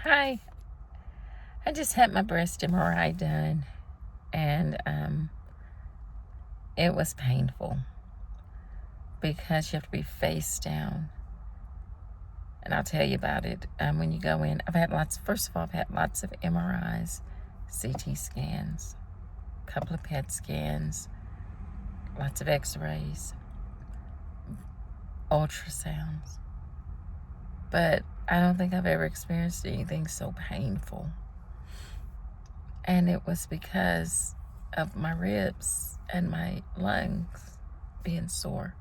Hi, I just had my breast MRI done, and it was painful because you have to be face down. And I'll tell you about it when you go in. First of all, I've had lots of MRIs, CT scans, a couple of PET scans, lots of x-rays, ultrasounds. But I don't think I've ever experienced anything so painful. And it was because of my ribs and my lungs being sore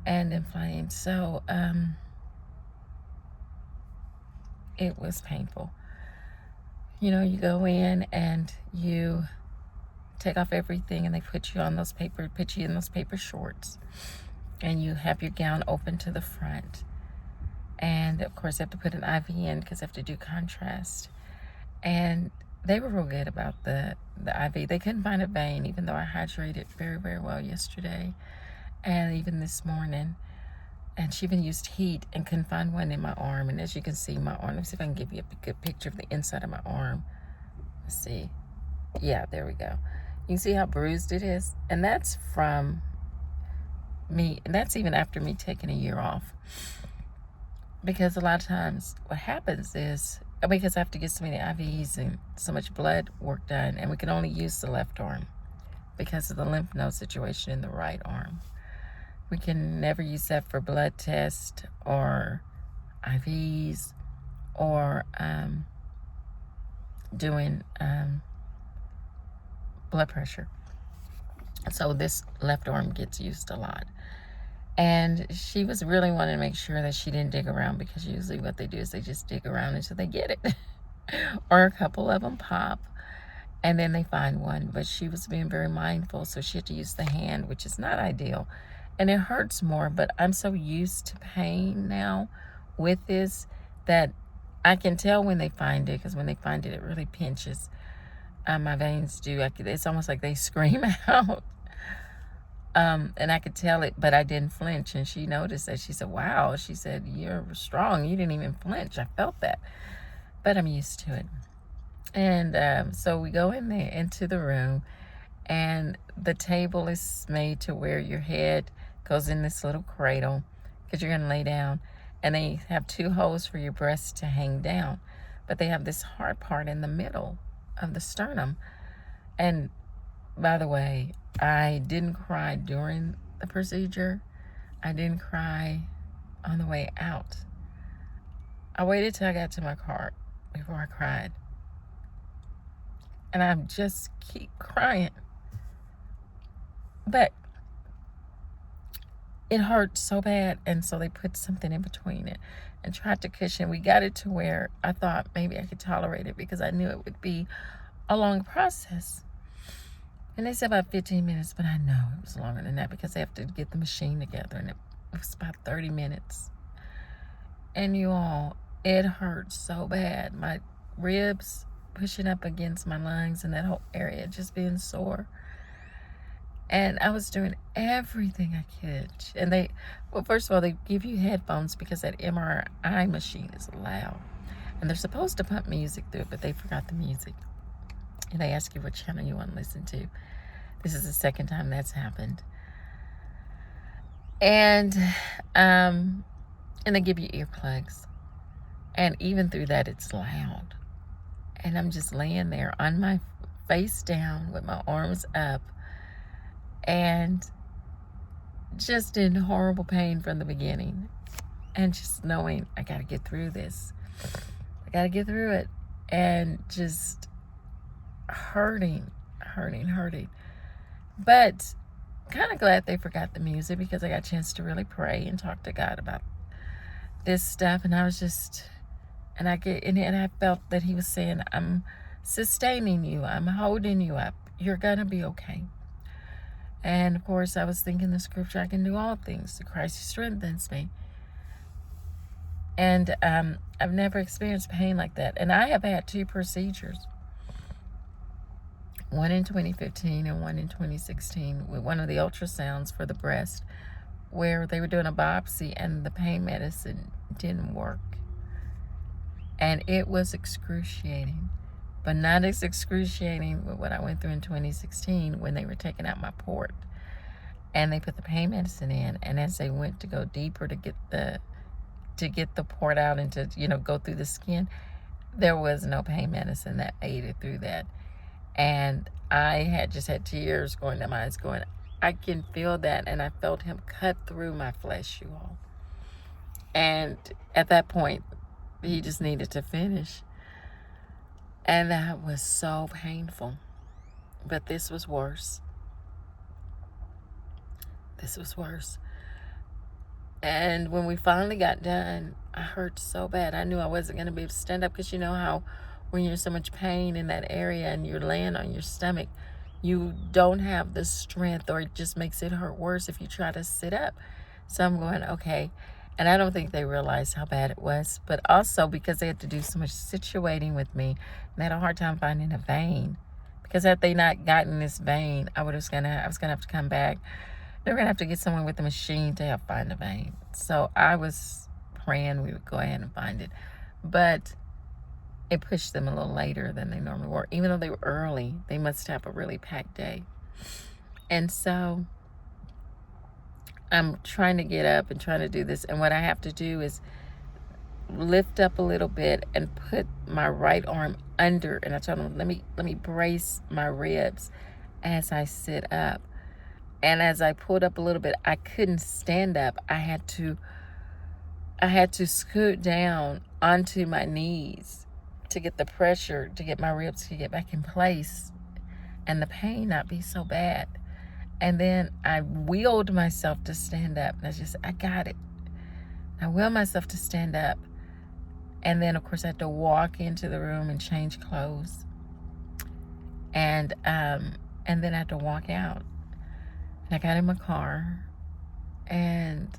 and inflamed. So it was painful. You know, you go in and you take off everything, and they put you in those paper shorts, and you have your gown open to the front. And of course, they have to put an IV in because they have to do contrast. And they were real good about the IV. They couldn't find a vein, even though I hydrated very, very well yesterday and even this morning. And she even used heat and couldn't find one in my arm. And as you can see, my arm, let me see if I can give you a good picture of the inside of my arm. Let's see. Yeah, there we go. You can see how bruised it is. And that's from me, and that's even after me taking a year off. Because a lot of times what happens is, because I have to get so many IVs and so much blood work done, and we can only use the left arm because of the lymph node situation in the right arm. We can never use that for blood tests or IVs or doing blood pressure. So this left arm gets used a lot. And she was really wanting to make sure that she didn't dig around, because usually what they do is they just dig around until they get it. Or a couple of them pop and then they find one. But she was being very mindful, so she had to use the hand, which is not ideal. And it hurts more, but I'm so used to pain now with this that I can tell when they find it, because when they find it, it really pinches. My veins do. It's almost like they scream out. And I could tell it, but I didn't flinch. And she noticed that. She said, wow. She said, you're strong. You didn't even flinch. I felt that. But I'm used to it. And so we go in there into the room, and the table is made to where your head goes in this little cradle, because you're going to lay down. And they have 2 holes for your breasts to hang down. But they have this hard part in the middle of the sternum. And by the way, I didn't cry during the procedure. I didn't cry on the way out. I waited till I got to my car before I cried. And I just keep crying. But it hurt so bad, and so they put something in between it and tried to cushion. We got it to where I thought maybe I could tolerate it, because I knew it would be a long process. And they said about 15 minutes, but I know it was longer than that, because they have to get the machine together, and it was about 30 minutes. And you all, it hurt so bad. My ribs pushing up against my lungs, and that whole area just being sore. And I was doing everything I could. And first of all, they give you headphones, because that MRI machine is loud. And they're supposed to pump music through it, but they forgot the music. And they ask you what channel you want to listen to. This is the second time that's happened. And they give you earplugs. And even through that, it's loud. And I'm just laying there on my face down with my arms up, and just in horrible pain from the beginning. And just knowing I got to get through this. I got to get through it. And just hurting. But kind of glad they forgot the music, because I got a chance to really pray and talk to God about this stuff. And I was just, and I felt that he was saying, I'm sustaining you. I'm holding you up. You're going to be okay. And of course, I was thinking the scripture, I can do all things through Christ who strengthens me. And I've never experienced pain like that. And I have had 2 procedures. One in 2015 and one in 2016 with one of the ultrasounds for the breast, where they were doing a biopsy and the pain medicine didn't work. And it was excruciating, but not as excruciating with what I went through in 2016 when they were taking out my port and they put the pain medicine in. And as they went to go deeper to get the port out and to, go through the skin, there was no pain medicine that aided through that. And I had just had tears going down my eyes going, I can feel that. And I felt him cut through my flesh, you all. And at that point, he just needed to finish. And that was so painful. But this was worse. This was worse. And when we finally got done, I hurt so bad. I knew I wasn't going to be able to stand up, because you know how when you're in so much pain in that area and you're laying on your stomach, you don't have the strength, or it just makes it hurt worse if you try to sit up. So I'm going, okay. And I don't think they realized how bad it was, but also because they had to do so much situating with me, and they had a hard time finding a vein. Because had they not gotten this vein, I was gonna have to come back. They were gonna have to get someone with a machine to help find a vein. So I was praying we would go ahead and find it, but it pushed them a little later than they normally were. Even though they were early, they must have a really packed day. And so I'm trying to get up and trying to do this. And what I have to do is lift up a little bit and put my right arm under. And I told them, let me brace my ribs as I sit up. And as I pulled up a little bit, I couldn't stand up. I had to scoot down onto my knees to get the pressure, to get my ribs to get back in place and the pain not be so bad. And then I willed myself to stand up. And I got it. I willed myself to stand up. And then, of course, I had to walk into the room and change clothes. And then I had to walk out. And I got in my car. And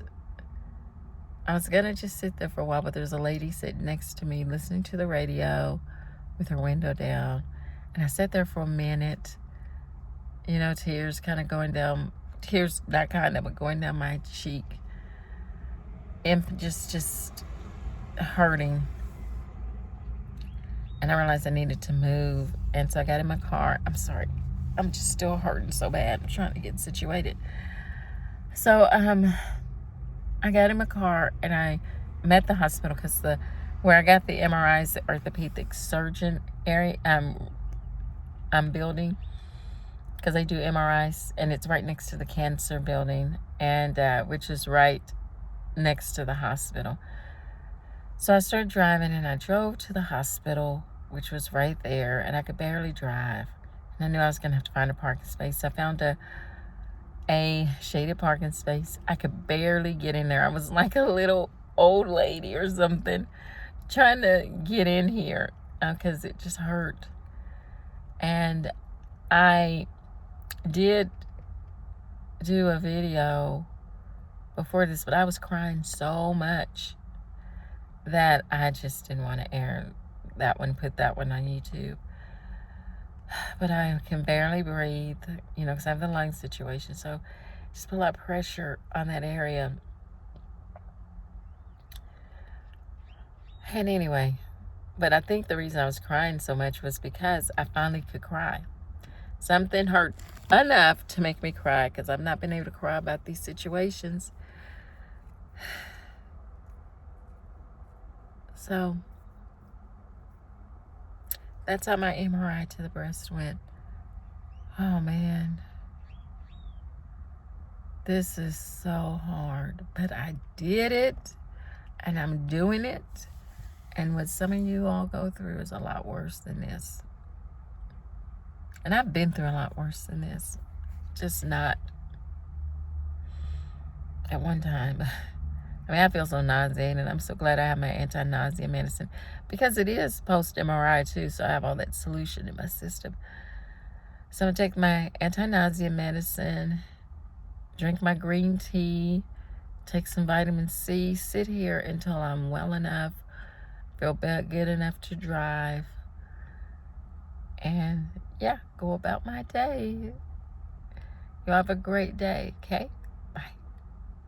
I was going to just sit there for a while, but there's a lady sitting next to me listening to the radio with her window down. And I sat there for a minute. Tears kind of going down, tears not kind of, but going down my cheek. And just hurting. And I realized I needed to move. And so I got in my car. I'm sorry. I'm just still hurting so bad. I'm trying to get situated. So I got in my car and I met the hospital, because where I got the MRIs, the orthopedic surgeon area building, because they do MRIs, and it's right next to the cancer building, and which is right next to the hospital. So I started driving, and I drove to the hospital, which was right there, and I could barely drive. And I knew I was going to have to find a parking space. I found a shaded parking space. I could barely get in there. I was like a little old lady or something trying to get in here, because it just hurt. And I did do a video before this, but I was crying so much that I just didn't want to air that one, put that one on YouTube. But I can barely breathe, because I have the lung situation. So just put a lot of pressure on that area. And anyway, but I think the reason I was crying so much was because I finally could cry. Something hurt enough to make me cry, because I've not been able to cry about these situations. So that's how my MRI to the breast went. Oh man, this is so hard, but I did it, and I'm doing it. And what some of you all go through is a lot worse than this. And I've been through a lot worse than this. Just not at one time. I mean, I feel so nauseated, and I'm so glad I have my anti-nausea medicine, because it is post-MRI too, so I have all that solution in my system. So I'm going to take my anti-nausea medicine, drink my green tea, take some vitamin C, sit here until I'm well enough, feel good enough to drive, and yeah, go about my day. You have a great day, okay?